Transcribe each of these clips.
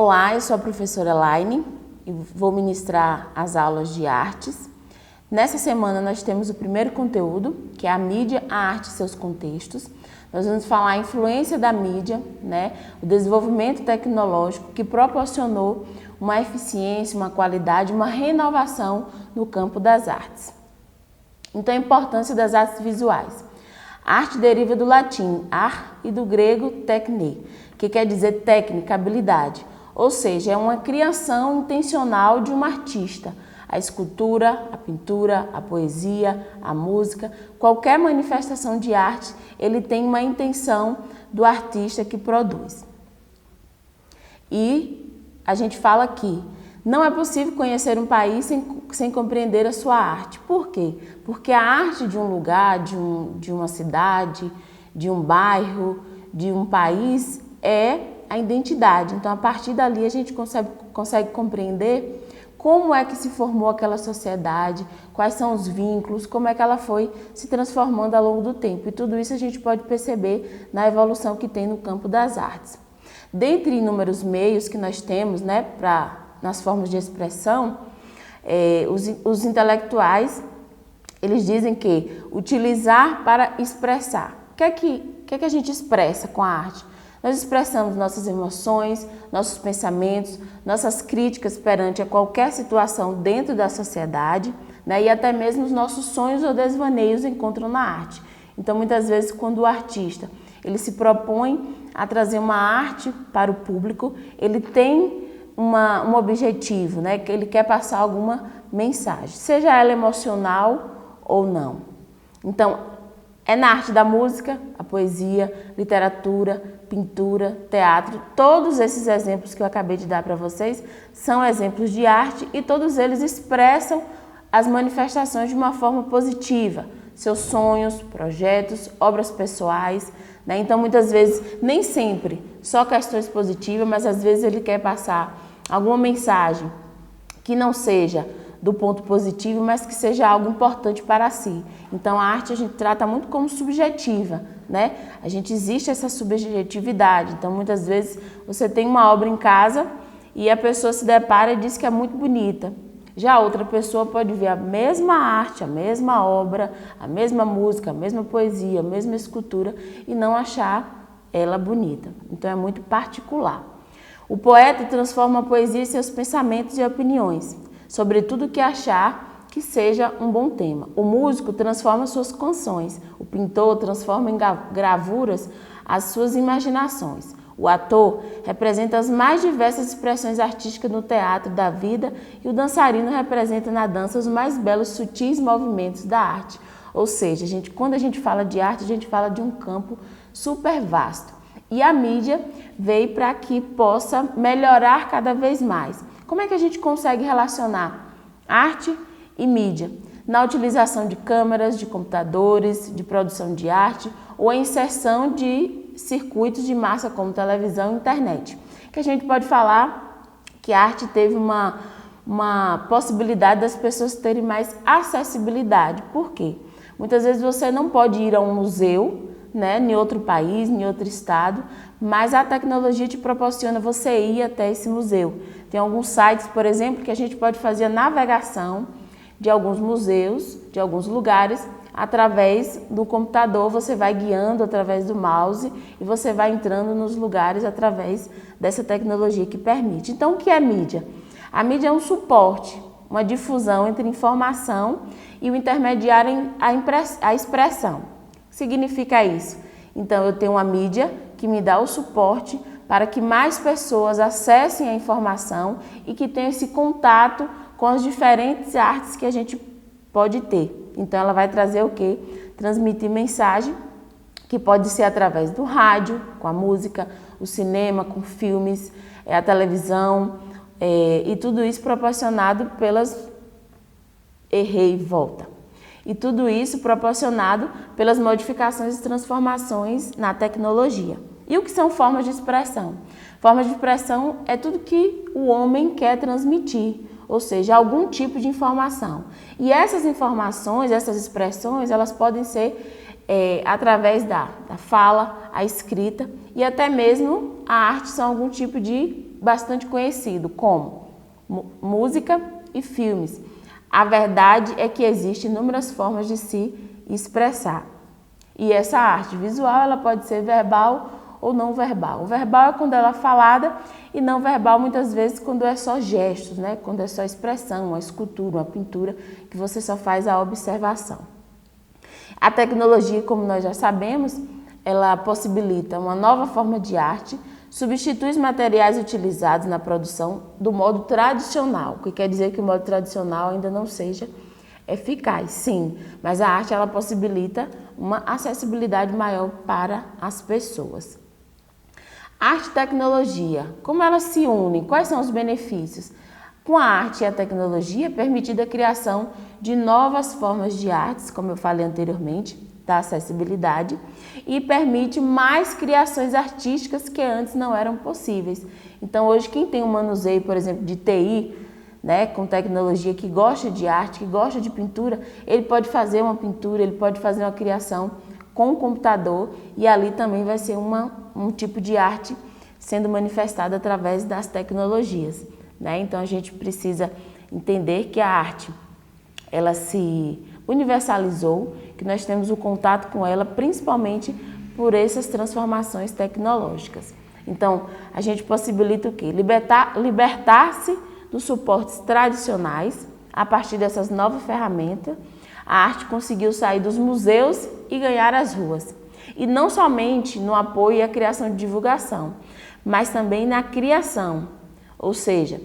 Olá, eu sou a professora Elaine e vou ministrar as aulas de artes. Nessa semana nós temos o primeiro conteúdo, que é a mídia, a arte e seus contextos. Nós vamos falar a influência da mídia, o desenvolvimento tecnológico que proporcionou uma eficiência, uma qualidade, uma renovação no campo das artes. Então, a importância das artes visuais. A arte deriva do latim ar e do grego techne, que quer dizer técnica, habilidade, ou seja, é uma criação intencional de um artista. A escultura, a pintura, a poesia, a música, qualquer manifestação de arte, ele tem uma intenção do artista que produz. E a gente fala aqui, não é possível conhecer um país sem compreender a sua arte. Por quê? Porque a arte de um lugar, de uma cidade, de um bairro, de um país é a identidade. Então, a partir dali, a gente consegue compreender como é que se formou aquela sociedade, quais são os vínculos, como é que ela foi se transformando ao longo do tempo. E tudo isso a gente pode perceber na evolução que tem no campo das artes. Dentre inúmeros meios que nós temos, nas formas de expressão, os intelectuais, eles dizem que utilizar para expressar. O que é que a gente expressa com a arte? Nós expressamos nossas emoções, nossos pensamentos, nossas críticas perante a qualquer situação dentro da sociedade, e até mesmo os nossos sonhos ou desvaneios encontram na arte. Então, muitas vezes, quando o artista ele se propõe a trazer uma arte para o público, ele tem um objetivo, que ele quer passar alguma mensagem, seja ela emocional ou não. Então, é na arte da música, a poesia, literatura, pintura, teatro, todos esses exemplos que eu acabei de dar para vocês são exemplos de arte e todos eles expressam as manifestações de uma forma positiva, seus sonhos, projetos, obras pessoais, Então, muitas vezes, nem sempre só questões positivas, mas às vezes ele quer passar alguma mensagem que não seja do ponto positivo, mas que seja algo importante para si. Então, a arte a gente trata muito como subjetiva, A gente existe essa subjetividade. Então, muitas vezes você tem uma obra em casa e a pessoa se depara e diz que é muito bonita. Já outra pessoa pode ver a mesma arte, a mesma obra, a mesma música, a mesma poesia, a mesma escultura e não achar ela bonita. Então, é muito particular. O poeta transforma a poesia em seus pensamentos e opiniões sobre tudo que achar que seja um bom tema. O músico transforma suas canções, o pintor transforma em gravuras as suas imaginações. O ator representa as mais diversas expressões artísticas no teatro da vida e o dançarino representa na dança os mais belos, sutis movimentos da arte. Ou seja, quando a gente fala de arte, a gente fala de um campo super vasto. E a mídia veio para que possa melhorar cada vez mais. Como é que a gente consegue relacionar arte e mídia? Na utilização de câmeras, de computadores, de produção de arte ou a inserção de circuitos de massa como televisão e internet. Que a gente pode falar que a arte teve uma possibilidade das pessoas terem mais acessibilidade. Por quê? Muitas vezes você não pode ir a um museu, em outro país, em outro estado, mas a tecnologia te proporciona você ir até esse museu. Tem alguns sites, por exemplo, que a gente pode fazer a navegação de alguns museus, de alguns lugares, através do computador, você vai guiando através do mouse e você vai entrando nos lugares através dessa tecnologia que permite. Então, o que é mídia? A mídia é um suporte, uma difusão entre informação e o intermediário a expressão. O que significa isso? Então, eu tenho uma mídia que me dá o suporte para que mais pessoas acessem a informação e que tenham esse contato com as diferentes artes que a gente pode ter. Então, ela vai trazer o quê? Transmitir mensagem, que pode ser através do rádio, com a música, o cinema, com filmes, a televisão, e tudo isso proporcionado pelas... Errei e volta. E tudo isso proporcionado pelas modificações e transformações na tecnologia. E o que são formas de expressão? Formas de expressão é tudo que o homem quer transmitir, ou seja, algum tipo de informação. E essas informações, essas expressões, elas podem ser através da fala, a escrita e até mesmo a arte são algum tipo de bastante conhecido, como música e filmes. A verdade é que existem inúmeras formas de se expressar. E essa arte visual, ela pode ser verbal ou não verbal. O verbal é quando ela é falada e não verbal muitas vezes quando é só gestos, né? Quando é só expressão, uma escultura, uma pintura que você só faz a observação. A tecnologia, como nós já sabemos, ela possibilita uma nova forma de arte, substitui os materiais utilizados na produção do modo tradicional, o que quer dizer que o modo tradicional ainda não seja eficaz, sim, mas a arte ela possibilita uma acessibilidade maior para as pessoas. Arte e tecnologia, como elas se unem? Quais são os benefícios? Com a arte e a tecnologia, é permitida a criação de novas formas de artes, como eu falei anteriormente, da acessibilidade, e permite mais criações artísticas que antes não eram possíveis. Então, hoje, quem tem um manuseio, por exemplo, de TI, né, com tecnologia, que gosta de arte, que gosta de pintura, ele pode fazer uma pintura, ele pode fazer uma criação com o computador e ali também vai ser um tipo de arte sendo manifestada através das tecnologias, né? Então a gente precisa entender que a arte ela se universalizou, que nós temos o contato com ela principalmente por essas transformações tecnológicas. Então a gente possibilita o quê? Libertar-se dos suportes tradicionais a partir dessas novas ferramentas. A arte conseguiu sair dos museus e ganhar as ruas. E não somente no apoio e a criação de divulgação, mas também na criação. Ou seja,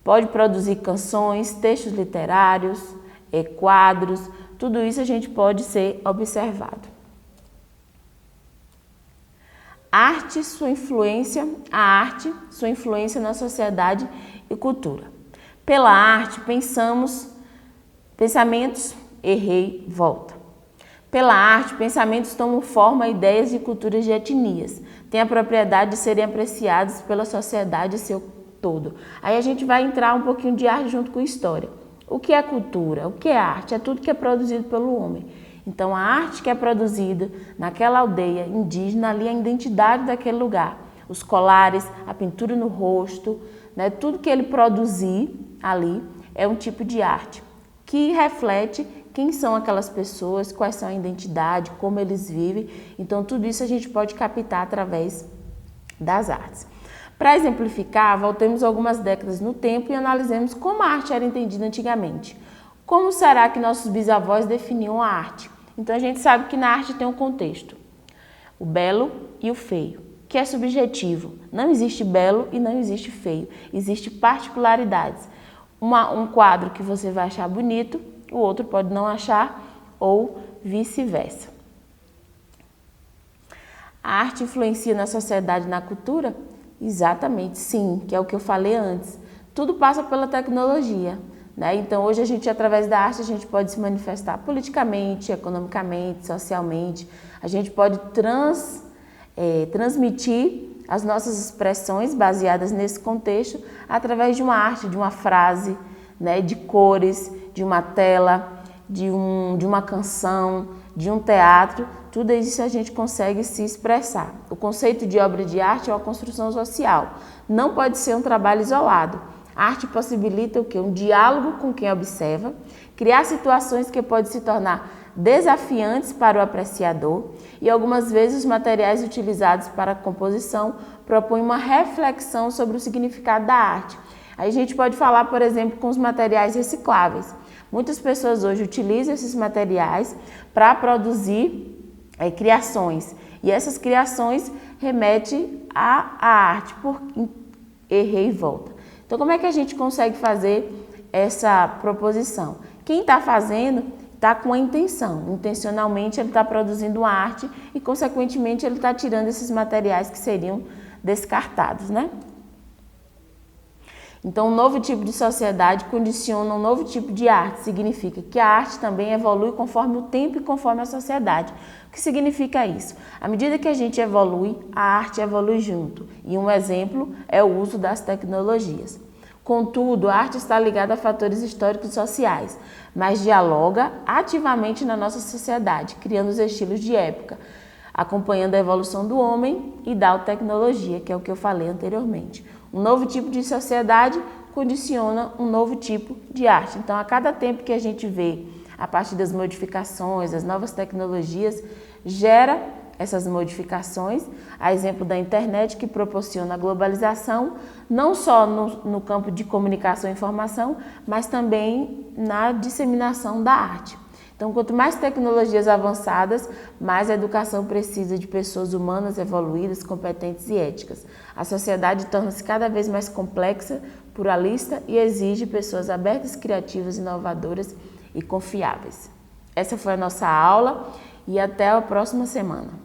pode produzir canções, textos literários, quadros, tudo isso a gente pode ser observado. A arte, sua influência na sociedade e cultura. Pela arte, pensamentos, errei, volta. Pela arte, pensamentos tomam forma, ideias e culturas de etnias. Têm a propriedade de serem apreciados pela sociedade seu todo. Aí a gente vai entrar um pouquinho de arte junto com história. O que é cultura? O que é arte? É tudo que é produzido pelo homem. Então a arte que é produzida naquela aldeia indígena, ali é a identidade daquele lugar. Os colares, a pintura no rosto, né? Tudo que ele produzir ali é um tipo de arte que reflete quem são aquelas pessoas, quais são a identidade, como eles vivem. Então, tudo isso a gente pode captar através das artes. Para exemplificar, voltemos algumas décadas no tempo e analisemos como a arte era entendida antigamente. Como será que nossos bisavós definiam a arte? Então, a gente sabe que na arte tem um contexto, o belo e o feio, que é subjetivo. Não existe belo e não existe feio, existem particularidades. Um quadro que você vai achar bonito, o outro pode não achar ou vice-versa. A arte influencia na sociedade e na cultura? Exatamente, sim, que é o que eu falei antes. Tudo passa pela tecnologia, né? Então, hoje a gente, através da arte, a gente pode se manifestar politicamente, economicamente, socialmente. A gente pode transmitir as nossas expressões baseadas nesse contexto através de uma arte, de uma frase, né, de cores, de uma tela, de uma canção, de um teatro. Tudo isso a gente consegue se expressar. O conceito de obra de arte é uma construção social. Não pode ser um trabalho isolado. A arte possibilita o quê? Um diálogo com quem observa, criar situações que podem se tornar desafiantes para o apreciador e algumas vezes os materiais utilizados para a composição propõem uma reflexão sobre o significado da arte. Aí a gente pode falar, por exemplo, com os materiais recicláveis. Muitas pessoas hoje utilizam esses materiais para produzir criações e essas criações remetem à arte, por errei e volta. Então, como é que a gente consegue fazer essa proposição? Quem está fazendo está com a intenção. Intencionalmente ele está produzindo uma arte e, consequentemente, ele está tirando esses materiais que seriam descartados, né? Então, um novo tipo de sociedade condiciona um novo tipo de arte. Significa que a arte também evolui conforme o tempo e conforme a sociedade. O que significa isso? À medida que a gente evolui, a arte evolui junto. E um exemplo é o uso das tecnologias. Contudo, a arte está ligada a fatores históricos e sociais, mas dialoga ativamente na nossa sociedade, criando os estilos de época, acompanhando a evolução do homem e da tecnologia, que é o que eu falei anteriormente. Um novo tipo de sociedade condiciona um novo tipo de arte. Então, a cada tempo que a gente vê, a partir das modificações, das novas tecnologias, gera essas modificações, a exemplo da internet, que proporciona a globalização, não só no campo de comunicação e informação, mas também na disseminação da arte. Então, quanto mais tecnologias avançadas, mais a educação precisa de pessoas humanas evoluídas, competentes e éticas. A sociedade torna-se cada vez mais complexa, pluralista e exige pessoas abertas, criativas, inovadoras e confiáveis. Essa foi a nossa aula e até a próxima semana.